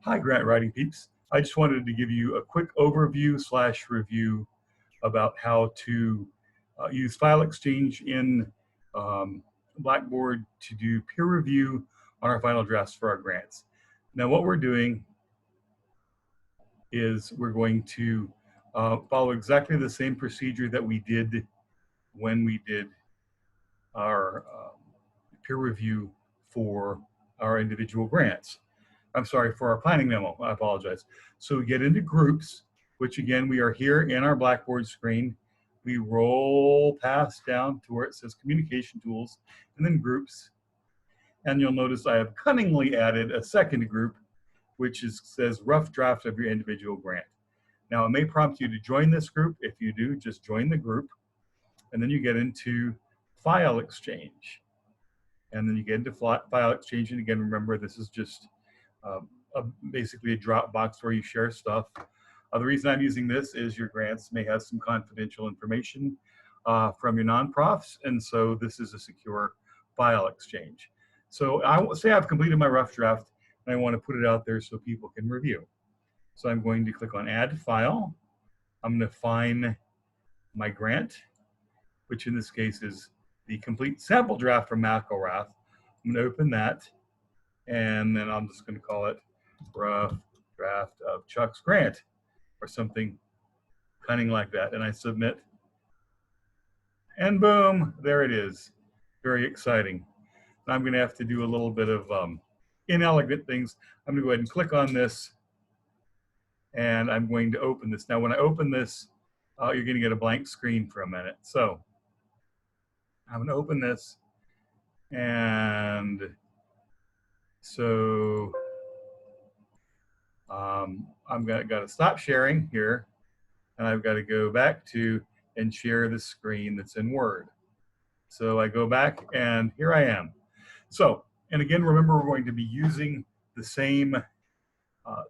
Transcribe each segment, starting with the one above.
Hi, grant writing peeps. I just wanted to give you a quick overview / review about how to use file exchange in Blackboard to do peer review on our final drafts for our grants. Now, what we're doing is we're going to follow exactly the same procedure that we did when we did our peer review for our individual grants. I'm sorry, for our planning memo, I apologize. So we get into groups, which again, we are here in our Blackboard screen. We roll past down to where it says communication tools and then groups. And you'll notice I have cunningly added a second group, which says rough draft of your individual grant. Now it may prompt you to join this group. If you do, just join the group. And then you get into file exchange. And then you get into file exchange. And again, remember, this is just basically a Dropbox where you share stuff. The reason I'm using this is your grants may have some confidential information from your nonprofits, and so this is a secure file exchange. So I will say I've completed my rough draft, and I want to put it out there so people can review. So I'm going to click on Add File. I'm going to find my grant, which in this case is the complete sample draft from McElrath. I'm going to open that. And then I'm just going to call it rough draft of Chuck's grant or something cunning like that. And I submit. And boom, there it is. Very exciting. I'm going to have to do a little bit of inelegant things. I'm going to go ahead and click on this. And I'm going to open this. Now, when I open this, you're going to get a blank screen for a minute. So I'm going to open this. And so I've got to stop sharing here, and I've got to go back to and share the screen that's in Word. So I go back, and here I am. So, and again, remember, we're going to be using the same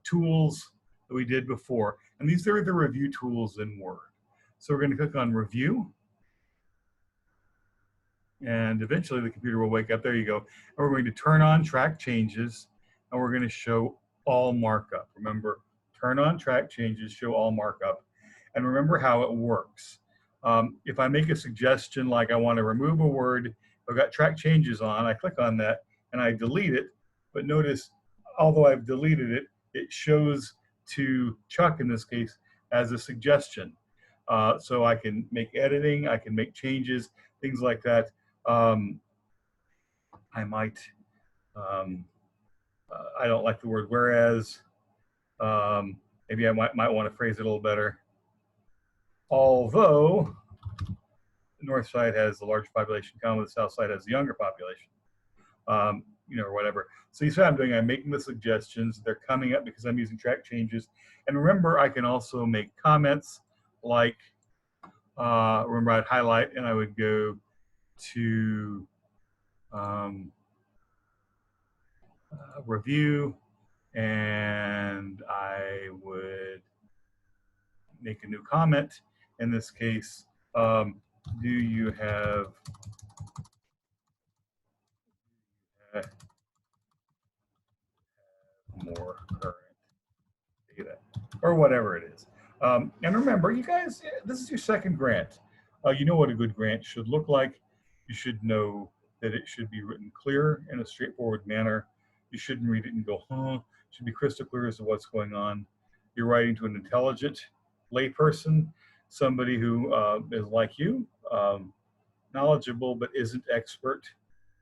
tools that we did before, and these are the review tools in Word. So we're going to click on Review, and eventually the computer will wake up. There you go. And we're going to turn on track changes, and we're going to show all markup. Remember, turn on track changes, show all markup. And remember how it works. If I make a suggestion like I want to remove a word, I've got track changes on, I click on that and I delete it. But notice, although I've deleted it, it shows to Chuck in this case as a suggestion. So I can make editing, I can make changes, things like that. I might, I don't like the word whereas. Maybe I might want to phrase it a little better. Although the north side has the larger population, comma, the south side has the younger population, you know, or whatever. So you see what I'm doing? I'm making the suggestions. They're coming up because I'm using track changes. And remember, I can also make comments like, remember I'd highlight and I would go to review, and I would make a new comment. In this case, do you have more current data, or whatever it is. And remember, you guys, this is your second grant. You know what a good grant should look like. You should know that it should be written clear in a straightforward manner. You shouldn't read it and go, huh. It should be crystal clear as to what's going on. You're writing to an intelligent layperson, somebody who is like you, knowledgeable but isn't expert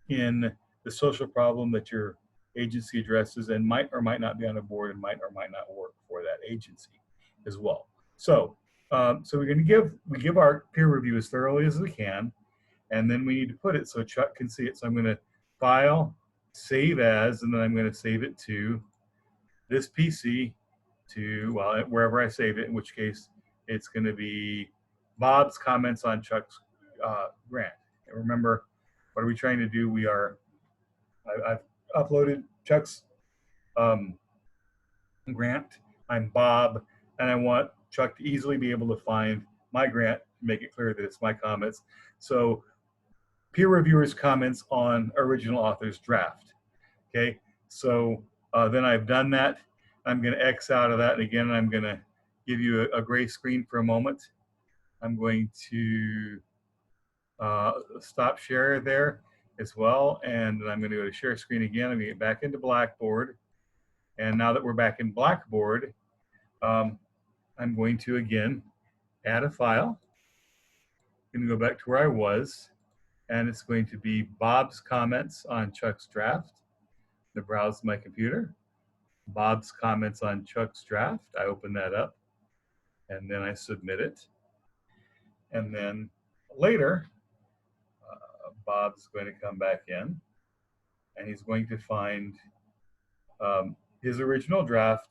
in the social problem that your agency addresses, and might or might not be on a board and might or might not work for that agency as well. So, so we're going to give our peer review as thoroughly as we can, and then we need to put it so Chuck can see it. So I'm going to File, Save As, and then I'm going to save it to this PC, to, well, wherever I save it, in which case it's going to be Bob's comments on Chuck's grant. And remember, what are we trying to do? We are, I've uploaded Chuck's grant. I'm Bob, and I want Chuck to easily be able to find my grant, make it clear that it's my comments. So peer reviewers' comments on original author's draft. Okay, so then I've done that. I'm going to X out of that. And again, I'm going to give you a gray screen for a moment. I'm going to stop share there as well. And I'm going to go to share screen again. I'm going to get back into Blackboard. And now that we're back in Blackboard, I'm going to, again, add a file. I'm going to go back to where I was. And it's going to be Bob's comments on Chuck's draft. To browse my computer. Bob's comments on Chuck's draft. I open that up and then I submit it. And then later, Bob's going to come back in and he's going to find his original draft.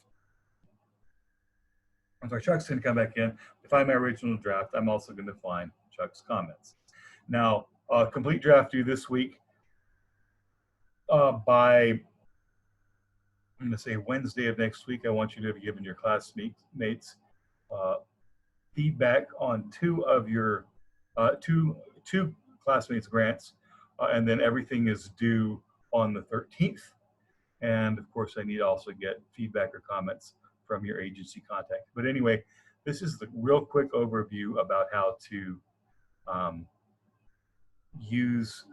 I'm sorry, Chuck's going to come back in to find my original draft. I'm also going to find Chuck's comments. Now, complete draft due this week by, I'm going to say Wednesday of next week. I want you to have given your classmates feedback on two of your two classmates grants, and then everything is due on the 13th. And of course, I need to also get feedback or comments from your agency contact. But anyway, this is the real quick overview about how to use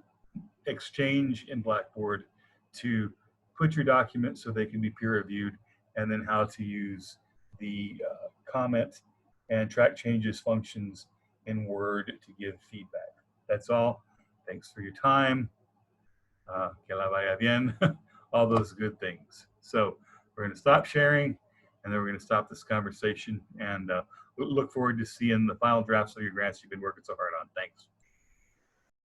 Exchange in Blackboard to put your documents so they can be peer reviewed, and then how to use the comment and track changes functions in Word to give feedback. That's all. Thanks for your time. Que la vaya bien. All those good things. So we're going to stop sharing, and then we're going to stop this conversation, and look forward to seeing the final drafts of your grants you've been working so hard on. Thanks.